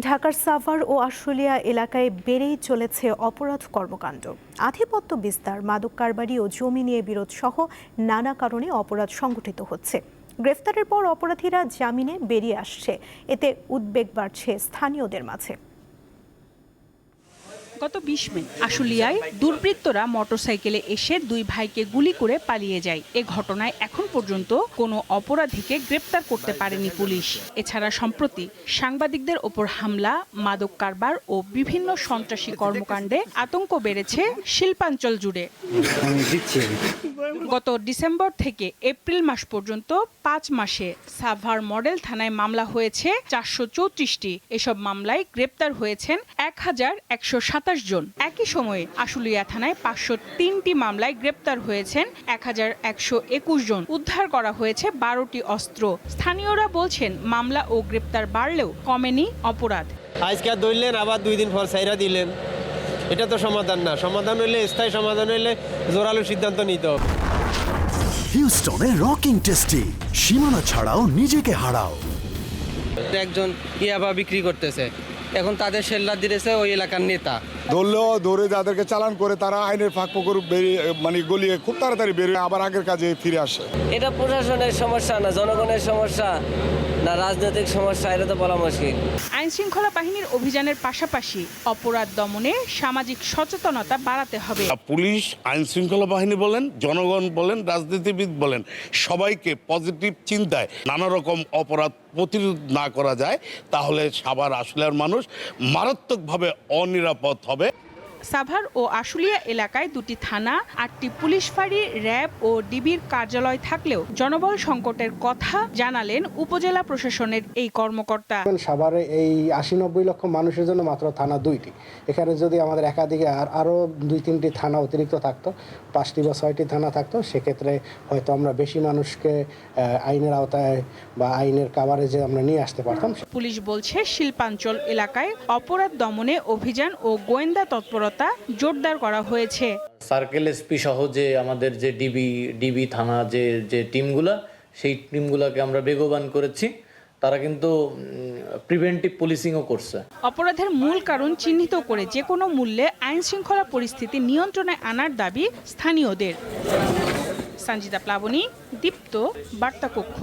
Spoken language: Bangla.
ঢাকার সাভার ও আশুলিয়া এলাকায় বেড়েই চলেছে অপরাধ কর্মকাণ্ড। আধিপত্য বিস্তার, মাদক কারবারি ও জমি নিয়ে বিরোধ সহ নানা কারণে অপরাধ সংগঠিত হচ্ছে। গ্রেফতারের পর অপরাধীরা জামিনে বেরিয়ে আসছে, এতে উদ্বেগ বাড়ছে স্থানীয়দের মাঝে। গত ২০ মে আশুলিয়ায় দুর্বৃত্তরা মোটরসাইকেলে এসে দুই ভাইকে গুলি করে পালিয়ে যায়। এ ঘটনায় এখন পর্যন্ত কোনো অপরাধীকে গ্রেপ্তার করতে পারেনি পুলিশ। এছাড়া সম্প্রতি সাংবাদিকদের ওপর হামলা, মাদক কারবার ও বিভিন্ন সন্ত্রাসী কর্মকাণ্ডে আতঙ্ক বেড়েছে শিল্পাঞ্চল জুড়ে। গত ডিসেম্বর থেকে এপ্রিল মাস পর্যন্ত ৫ মাসে সাভার মডেল থানায় মামলা হয়েছে ৪৩৪টি। এসব মামলায় গ্রেপ্তার হয়েছেন ১,১২৭ জন। একই সময়ে আশুলিয়া থানায় ৫০৩টি মামলায় গ্রেপ্তার হয়েছেন ১,১২১ জন। উদ্ধার করা হয়েছে ১২টি অস্ত্র। স্থানীয়রা বলছেন, মামলা ও গ্রেপ্তার বাড়লেও কমেনি অপরাধ। আজকে ধরলেন, আবার ২ দিন পর ছাইরা দিলেন। এটা তো সমাধান না। সমাধান হইলে, স্থায়ী সমাধান হইলে জোরালো সিদ্ধান্ত নিতে হবে। হিউস্টনে রকিং টেস্টি, সীমানা ছাড়াও নিজেকে হারাও। একজন ইয়াবা বিক্রি করতেছে, এখন তাদের শেল্লার দিয়েছে ওই এলাকার নেতা। ধরলেও ধরে যাদেরকে চালান করে তারা আইনের ফাঁক ফোকর বেরিয়ে গলিয়ে খুব তাড়াতাড়ি বেরিয়ে আবার আগের কাজে ফিরে আসে। এটা প্রশাসনের সমস্যা না, জনগণের সমস্যা না রাজনৈতিক সমস্যা, এটা তো বলা মুশকিল। আইন শৃঙ্খলা বাহিনীর অভিযানের পাশাপাশি অপরাধ দমনে সামাজিক সচেতনতা বাড়াতে হবে। পুলিশ, আইন শৃঙ্খলা বাহিনী বলেন, জনগণ বলেন, রাজনীতিবিদ বলেন, সবাইকে পজিটিভ চিন্তায় নানা রকম অপরাধ প্রতিরোধ না করা যায়, তাহলে সাভার আশুলিয়ার মানুষ মারাত্মকভাবে অনিরাপদ হবে। সাভার ও আশুলিয়া এলাকায় ২টি থানা, ৮টি পুলিশ ফাঁড়ি, র্যাব ও ডিবির কার্যালয় থাকলেও জনবল সংকটের কথা জানালেন উপজেলা প্রশাসনের এই কর্মকর্তা। সাভারে এই ৮০-৯০ লক্ষ মানুষের জন্য মাত্র থানা 2টি। এখানে যদি আমাদের একাধিক আরও ২-৩টি থানা অতিরিক্ত থাকতো, 5টি বা 6টি থানা থাকতো, সেক্ষেত্রে হয়তো আমরা বেশি মানুষকে আইনের আওতায় বা আইনের কাভারেজে আমরা নিয়ে আসতে পারতাম। পুলিশ বলছে, শিল্পাঞ্চল এলাকায় অপরাধ দমনে অভিযান ও গোয়েন্দা তৎপরতা জোরদার করা হয়েছে। সার্কেল এসপি সহ যে আমাদের যে ডিবি থানা যে টিমগুলা, সেই টিমগুলোকে আমরা বেগবান করেছি। তারা কিন্তু প্রিভেন্টিভ পুলিশিংও করছে। অপরাধের মূল কারণ চিহ্নিত করে যে কোনো মূল্যে আইন শৃঙ্খলা পরিস্থিতি নিয়ন্ত্রণে আনার দাবি স্থানীয়দের। সঞ্জিতা প্লাবনী, দীপ্ত, বার্তা কক্ষ।